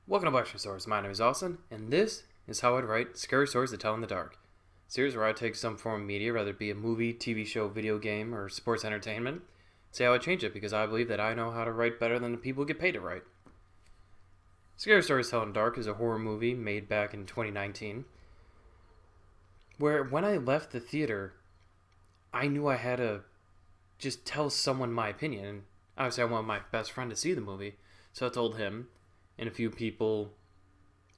Welcome to BlackScreenStories. My name is Austin, and this is how I'd write scary stories to tell in the dark. A series where I take some form of media, whether it be a movie, TV show, video game, or sports entertainment, see how I change it because I believe that I know how to write better than the people who get paid to write. Scary Stories to Tell in the Dark is a horror movie made back in 2019, where when I left the theater, I knew I had to just tell someone my opinion. And obviously, I wanted my best friend to see the movie, so I told him and a few people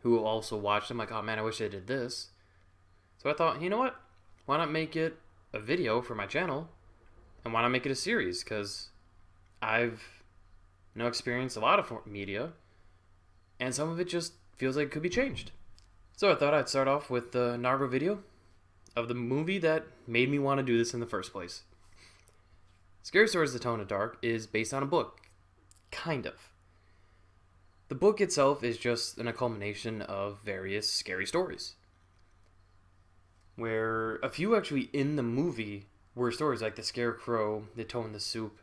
who also watched them, like, oh man, I wish I did this. So I thought, you know what? Why not make it a video for my channel? And why not make it a series? Because I've experienced a lot of media, and some of it just feels like it could be changed. So I thought I'd start off with the inaugural video of the movie that made me want to do this in the first place. Scary Stories to Tell in the Dark is based on a book. Kind of. The book itself is just a culmination of various scary stories, where a few actually in the movie were stories like the scarecrow, the toe in the soup,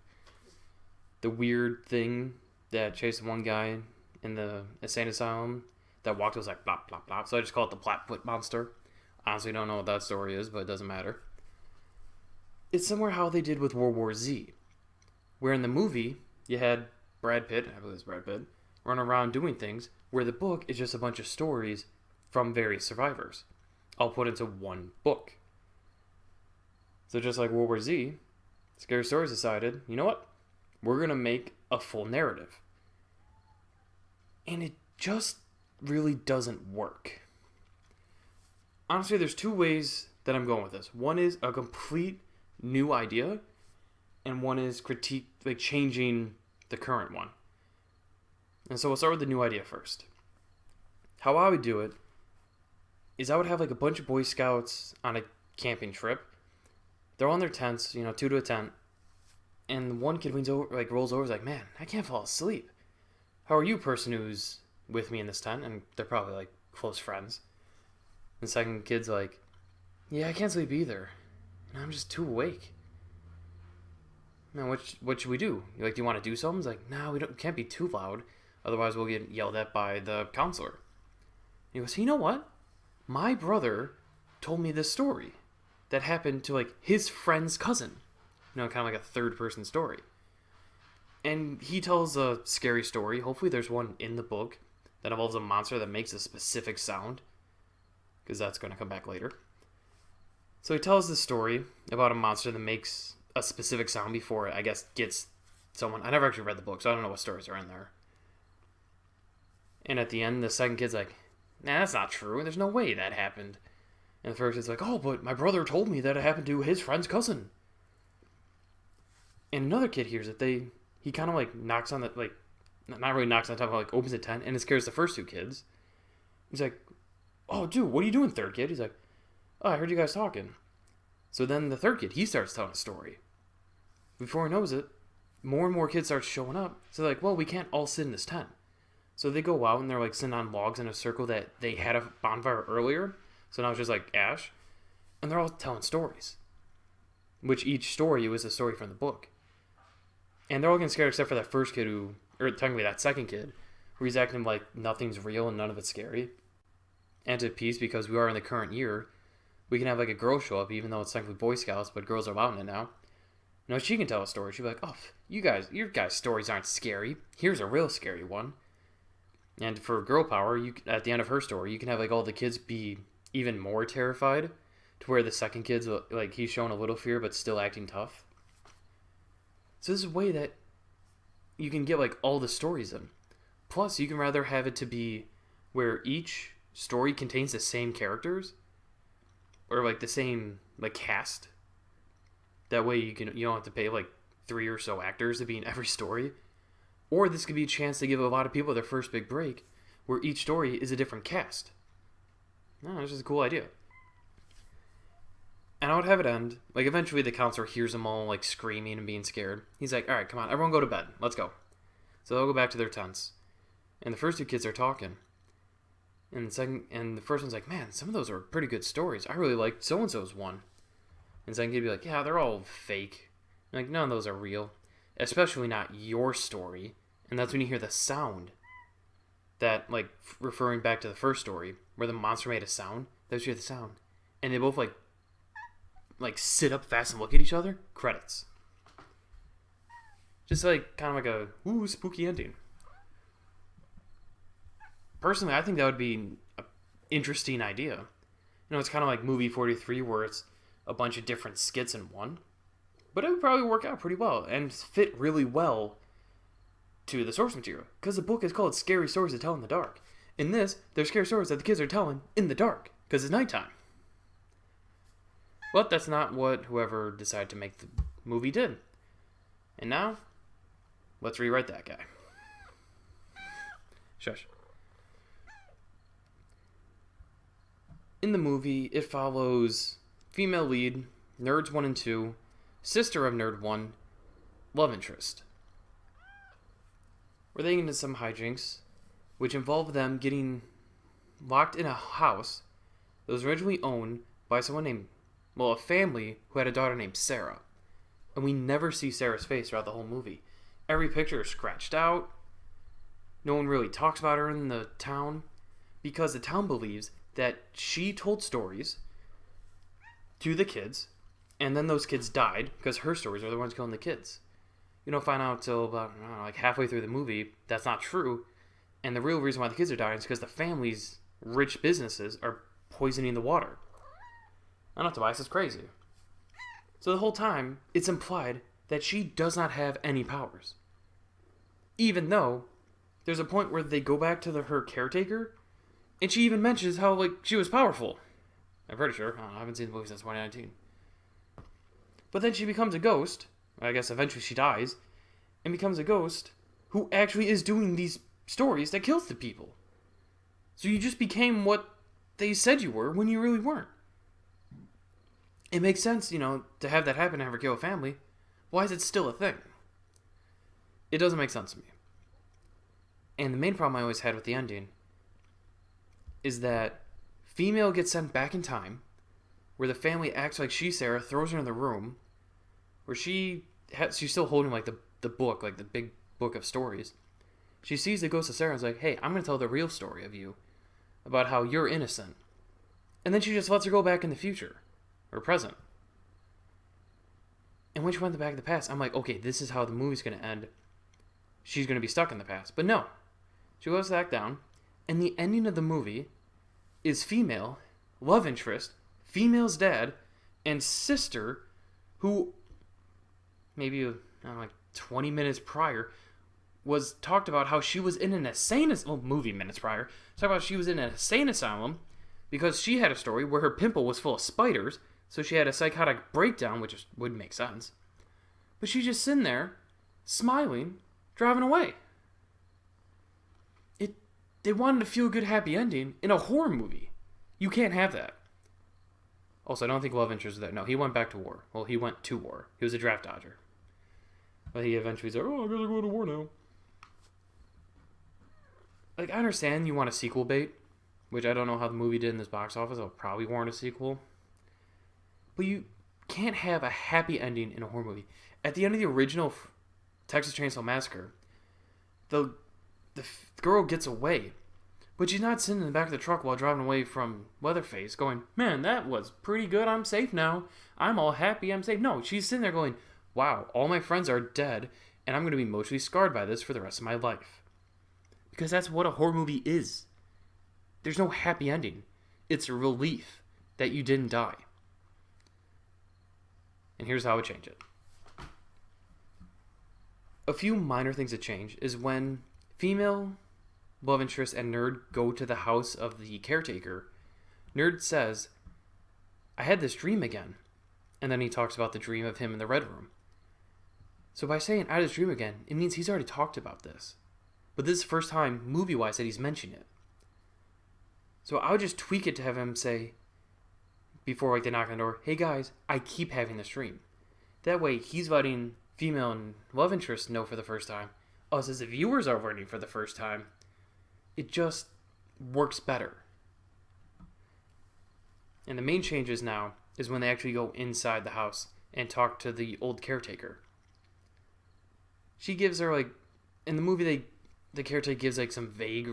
the weird thing that chased one guy in the insane asylum that walked was like blop blop blop. So I just call it the Flatfoot Monster. Honestly, don't know what that story is, but it doesn't matter. It's similar how they did with World War Z, where in the movie you had Brad Pitt, I believe it's Brad Pitt, run around doing things, where the book is just a bunch of stories from various survivors, all put into one book. So just like World War Z, Scary Stories decided, you know what? We're going to make a full narrative. And it just really doesn't work. Honestly, there's two ways that I'm going with this. One is a complete new idea, and one is critique, like changing the current one. And so we'll start with the new idea first. How I would do it is I would have like a bunch of Boy Scouts on a camping trip. They're all in their tents, two to a tent. And one kid leans over, rolls over, is like, man, I can't fall asleep. How are you, person who's with me in this tent? And they're probably like close friends. And the second kid's like, yeah, I can't sleep either. And I'm just too awake. Man, what should we do? Do you want to do something? He's like, no, we can't be too loud. Otherwise, we'll get yelled at by the counselor. He goes, you know what? My brother told me this story that happened to, his friend's cousin. Kind of like a third-person story. And he tells a scary story. Hopefully there's one in the book that involves a monster that makes a specific sound, because that's going to come back later. So he tells the story about a monster that makes a specific sound before it, I guess, gets someone. I never actually read the book, so I don't know what stories are in there. And at the end, the second kid's like, nah, that's not true. There's no way that happened. And the first kid's like, oh, but my brother told me that it happened to his friend's cousin. And another kid hears it. He kind of knocks on the, not really knocks on top, but opens the tent, and it scares the first two kids. He's like, oh, dude, what are you doing, third kid? He's like, oh, I heard you guys talking. So then the third kid, he starts telling a story. Before he knows it, more and more kids start showing up. So they're like, well, we can't all sit in this tent. So they go out and they're sitting on logs in a circle that they had a bonfire earlier. So now it's just ash. And they're all telling stories. Which each story was a story from the book. And they're all getting scared except for that first kid or technically that second kid, where he's acting like nothing's real and none of it's scary. And to peace, because we are in the current year, we can have a girl show up, even though it's technically Boy Scouts, but girls are allowed in it now. She can tell a story. She'll be like, oh, your guys' stories aren't scary. Here's a real scary one. And for girl power, at the end of her story, you can have all the kids be even more terrified, to where the second kid's he's showing a little fear but still acting tough. So this is a way that you can get all the stories in. Plus, you can rather have it to be where each story contains the same characters, or the same cast. That way you don't have to pay 3 or so actors to be in every story. Or this could be a chance to give a lot of people their first big break, where each story is a different cast. No, it's just a cool idea. And I would have it end, eventually the counselor hears them all, screaming and being scared. He's like, alright, come on, everyone go to bed. Let's go. So they'll go back to their tents. And the first two kids are talking. And the first one's like, man, some of those are pretty good stories. I really liked so-and-so's one. And the second kid would be like, yeah, they're all fake. None of those are real. Especially not your story. And that's when you hear the sound. that, like, referring back to the first story, where the monster made a sound. They would hear the sound. And they both, like sit up fast and look at each other. Credits. Just, like, kind of like a, ooh, spooky ending. Personally, I think that would be an interesting idea. You know, it's kind of like Movie 43, where it's a bunch of different skits in one. But it would probably work out pretty well and fit really well to the source material. Because the book is called Scary Stories to Tell in the Dark. In this, they're scary stories that the kids are telling in the dark. Because it's nighttime. But that's not what whoever decided to make the movie did. And now, let's rewrite that guy. Shush. In the movie, it follows female lead, Nerds 1 and 2, sister of Nerd 1, love interest. We're getting into some hijinks, which involve them getting locked in a house that was originally owned by someone named, well, a family who had a daughter named Sarah. And we never see Sarah's face throughout the whole movie. Every picture is scratched out. No one really talks about her in the town, because the town believes that she told stories to the kids, and then those kids died because her stories are the ones killing the kids. You don't find out until about, I don't know, like halfway through the movie that's not true, and the real reason why the kids are dying is because the family's rich businesses are poisoning the water. I don't know, Tobias is crazy. So the whole time, it's implied that she does not have any powers. Even though there's a point where they go back to her caretaker, and she even mentions how, like, she was powerful. I'm pretty sure. I haven't seen the movie since 2019. But then she becomes a ghost. I guess eventually she dies. And becomes a ghost who actually is doing these stories that kills the people. So you just became what they said you were when you really weren't. It makes sense, you know, to have that happen and have her kill a family. Why is it still a thing? It doesn't make sense to me. And the main problem I always had with the ending is that female gets sent back in time, where the family acts like she's Sarah, throws her in the room, where she's still holding, like, the book, like the big book of stories. She sees the ghost of Sarah and is like, hey, I'm going to tell the real story of you, about how you're innocent. And then she just lets her go back in the future, or present. And when she went back to the past, I'm like, okay, this is how the movie's going to end. She's going to be stuck in the past. But no. She goes back down, and the ending of the movie is female, love interest, female's dad, and sister, who maybe, I don't know, like 20 minutes prior was talked about how she was in an insane, well, movie minutes prior, talked about she was in an insane asylum because she had a story where her pimple was full of spiders, so she had a psychotic breakdown, which would make sense. But she's just sitting there, smiling, driving away. They wanted a feel-good, happy ending in a horror movie. You can't have that. Also, I don't think love interest was there. No, he went back to war. Well, he went to war. He was a draft dodger. But he eventually said, oh, I gotta go to war now. Like, I understand you want a sequel bait, which I don't know how the movie did in this box office. It'll probably warrant a sequel. But you can't have a happy ending in a horror movie. At the end of the original Texas Chainsaw Massacre, the girl gets away, but she's not sitting in the back of the truck while driving away from Leatherface going, man, that was pretty good, I'm safe now, I'm all happy, I'm safe. No, she's sitting there going, wow, all my friends are dead, and I'm going to be emotionally scarred by this for the rest of my life. Because that's what a horror movie is. There's no happy ending. It's a relief that you didn't die. And here's how I would change it. A few minor things that change is when female love interest and Nerd go to the house of the caretaker. Nerd says, I had this dream again. And then he talks about the dream of him in the red room. So by saying I had this dream again, it means he's already talked about this. But this is the first time, movie-wise, that he's mentioned it. So I would just tweak it to have him say, before like they knock on the door, hey guys, I keep having this dream. That way, he's letting female and love interest know for the first time. Us as the viewers are learning for the first time. It just works better. And the main changes now is when they actually go inside the house and talk to the old caretaker. She gives her, like, in the movie, the caretaker gives, like, some vague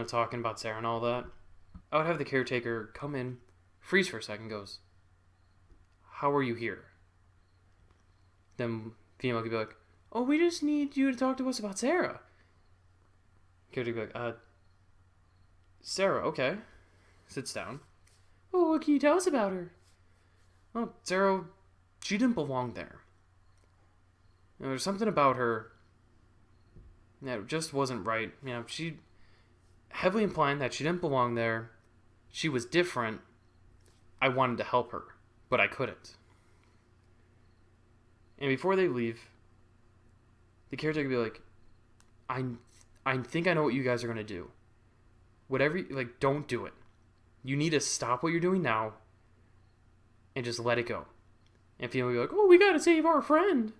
talking about Sarah and all that, I would have the caretaker come in, freeze for a second, goes, "How are you here?" Then female could be like, "Oh, we just need you to talk to us about Sarah." Caretaker could be like, "Sarah, okay." Sits down. "Oh, what can you tell us about her?" "Oh, Sarah, she didn't belong there. There's something about her that just wasn't right. She heavily implying that she didn't belong there. She was different. I wanted to help her, but I couldn't." And before they leave, the caretaker would be like, I think I know what you guys are going to do. Whatever, don't do it. You need to stop what you're doing now and just let it go." And female would be like, "Oh, we got to save our friend."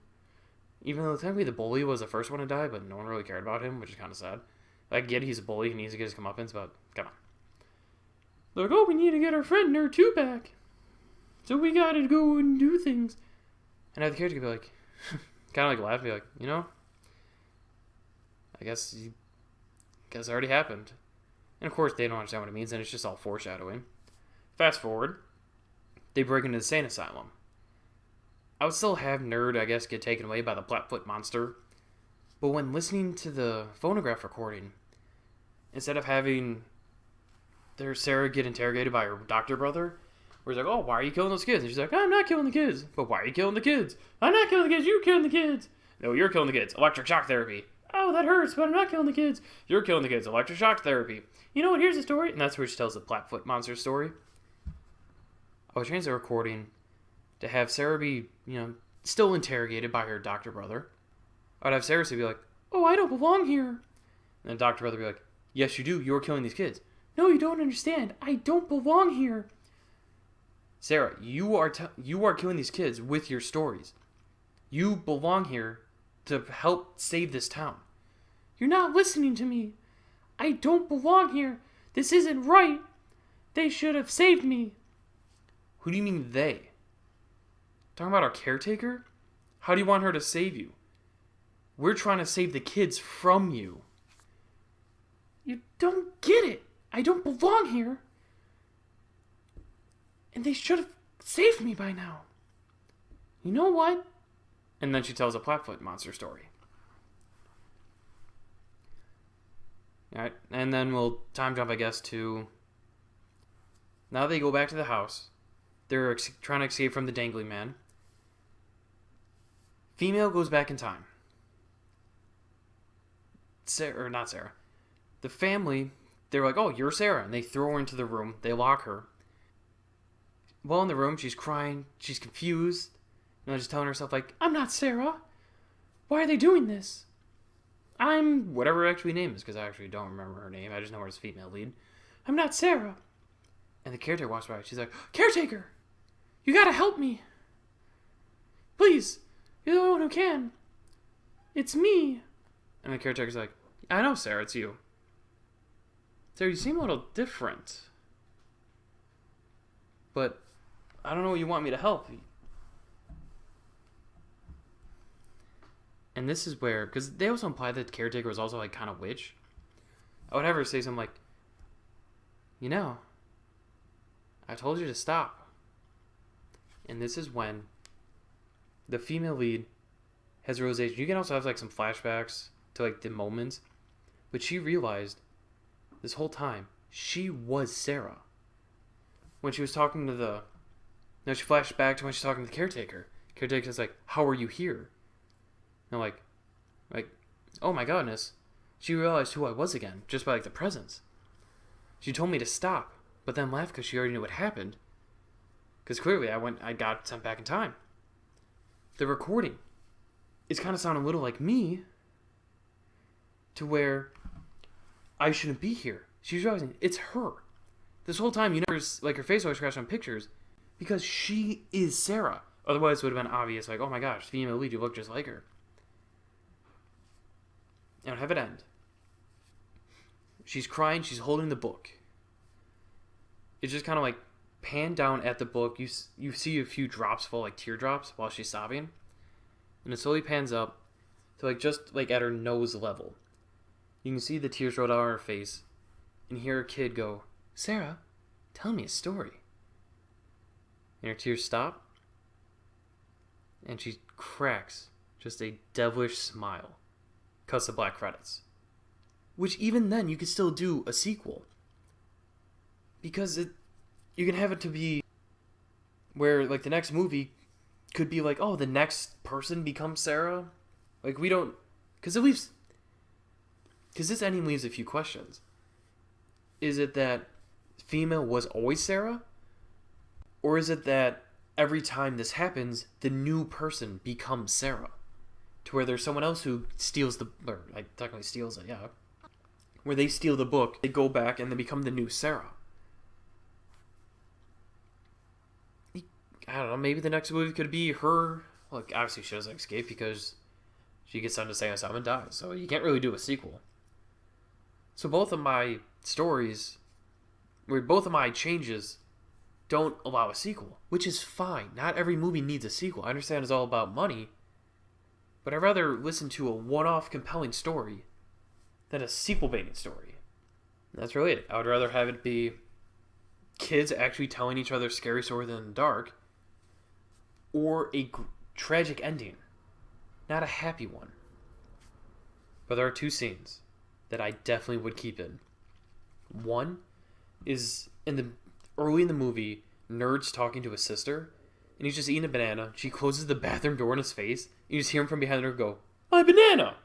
Even though technically the bully was the first one to die, but no one really cared about him, which is kind of sad. I get he's a bully, he needs to get his comeuppance, but come on. They're like, "Oh, we need to get our friend nerd 2 back. So we gotta go and do things." And the character could be like, kind of like laugh, be like, I guess it already happened. And of course they don't understand what it means, and it's just all foreshadowing. Fast forward, they break into the insane asylum. I would still have Nerd, I guess, get taken away by the Blackfoot monster. But when listening to the phonograph recording, instead of having Sarah get interrogated by her doctor brother, where he's like, "Oh, why are you killing those kids?" And she's like, "I'm not killing the kids." "But why are you killing the kids?" "I'm not killing the kids, you're killing the kids." "No, you're killing the kids. Electric shock therapy." "Oh, that hurts, but I'm not killing the kids." "You're killing the kids. Electric shock therapy." "You know what, here's the story." And that's where she tells the Blackfoot monster story. I would change the recording to have Sarah be, still interrogated by her doctor brother. I'd have Sarah be like, "Oh, I don't belong here." And the doctor brother would be like, "Yes, you do. You're killing these kids." "No, you don't understand. I don't belong here." "Sarah, you are killing these kids with your stories. You belong here to help save this town." "You're not listening to me. I don't belong here. This isn't right. They should have saved me." "Who do you mean they? Talking about our caretaker? How do you want her to save you? We're trying to save the kids from you." "You don't get it. I don't belong here. And they should have saved me by now. You know what?" And then she tells a Blackfoot monster story. Alright, and then we'll time jump, I guess, to... Now they go back to the house. They're trying to escape from the dangling man. Female goes back in time. Not Sarah. The family, they're like, "Oh, you're Sarah." And they throw her into the room. They lock her. While in the room, she's crying. She's confused. And just telling herself, like, "I'm not Sarah. Why are they doing this? I'm..." whatever her actually name is, because I actually don't remember her name. I just know her as female lead. "I'm not Sarah." And the caretaker walks by. She's like, "Caretaker, you gotta help me. Please, you're the only one who can. It's me." And the caretaker's like, "I know, Sarah, it's you. Sarah, you seem a little different. But I don't know what you want me to help." And this is where, because they also imply that the caretaker was also like kind of witch. I would have her say something like, "I told you to stop." And this is when the female lead has a realization. You can also have like some flashbacks to like the moments, but she realized this whole time she was Sarah. When she was talking to the... Now she flashed back to when she's talking to the caretaker. Caretaker says like, "How are you here?" And I'm like, oh my goodness. She realized who I was again, just by like the presence. She told me to stop, but then laughed because she already knew what happened. Because clearly I got sent back in time. The recording is kind of sounding a little like me, to where I shouldn't be here. She's realizing it's her. This whole time, like her face always crashed on pictures, because she is Sarah. Otherwise, it would have been obvious, like, "Oh my gosh, female lead, you look just like her." And have it end. She's crying, she's holding the book. It's just kind of like pan down at the book. You see a few drops fall, like teardrops, while she's sobbing. And it slowly pans up to like just like at her nose level. You can see the tears roll down her face. and hear a kid go, "Sarah, tell me a story." And her tears stop, and she cracks just a devilish smile. Cuts the black credits. Which even then, you could still do a sequel. Because you can have it to be where, like, the next movie could be like, oh, the next person becomes Sarah. Like, we don't... Because this ending leaves a few questions. Is it that female was always Sarah? Or is it that every time this happens, the new person becomes Sarah? To where there's someone else who steals or like technically steals it, yeah. Where they steal the book, they go back and they become the new Sarah. I don't know, maybe the next movie could be her. Look, obviously she doesn't escape because she gets sent to San Asylum and dies. So you can't really do a sequel. So both of my stories, both of my changes don't allow a sequel, which is fine. Not every movie needs a sequel. I understand it's all about money, but I'd rather listen to a one-off compelling story than a sequel-baiting story. And that's really it. I would rather have it be kids actually telling each other scary stories in the dark, or a tragic ending, not a happy one. But there are two scenes that I definitely would keep in. One is early in the movie, Nerd's talking to his sister, and he's just eating a banana. She closes the bathroom door in his face, and you just hear him from behind her go, "My banana!"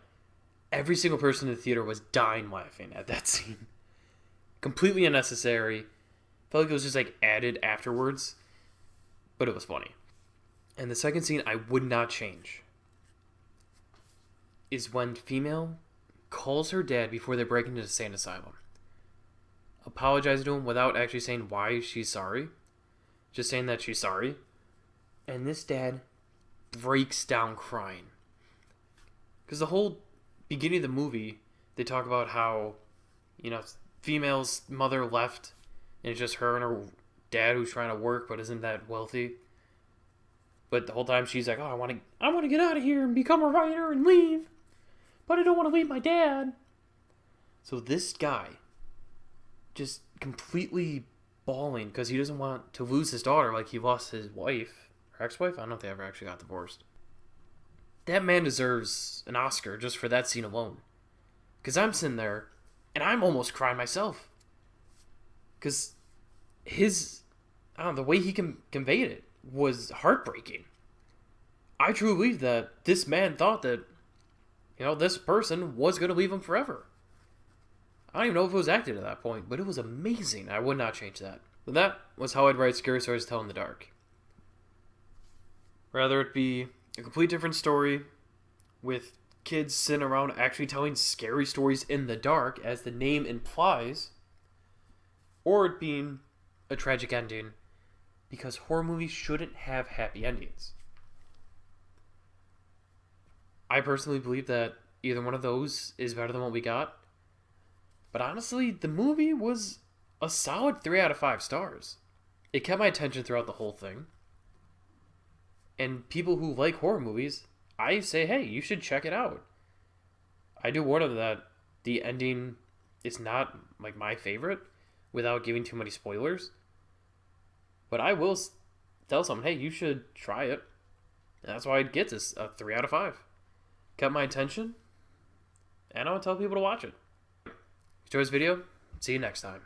Every single person in the theater was dying laughing at that scene. Completely unnecessary. Felt like it was just like added afterwards, but it was funny. And the second scene I would not change is when female calls her dad before they break into the sane asylum. Apologizes to him without actually saying why she's sorry. Just saying that she's sorry. And this dad breaks down crying. Because the whole beginning of the movie, they talk about how, female's mother left, and it's just her and her dad who's trying to work but isn't that wealthy. But the whole time she's like, "Oh, I want to get out of here and become a writer and leave, but I don't want to leave my dad." So this guy, just completely bawling because he doesn't want to lose his daughter like he lost his wife, her ex-wife. I don't know if they ever actually got divorced. That man deserves an Oscar just for that scene alone. Because I'm sitting there and I'm almost crying myself. Because the way he conveyed it was heartbreaking. I truly believe that this man thought that, this person was going to leave him forever. I don't even know if it was acted at that point, but it was amazing. I would not change that. But that was how I'd write scary stories to tell in the dark. Rather it be a complete different story with kids sitting around actually telling scary stories in the dark, as the name implies, or it being a tragic ending, because horror movies shouldn't have happy endings. I personally believe that either one of those is better than what we got. But honestly, the movie was a solid 3 out of 5 stars. It kept my attention throughout the whole thing. And people who like horror movies, I say, hey, you should check it out. I do warn them that the ending is not like my favorite, without giving too many spoilers. But I will tell someone, hey, you should try it. And that's why it gets us a 3 out of 5. Kept my attention, and I would tell people to watch it. Enjoy this video. See you next time.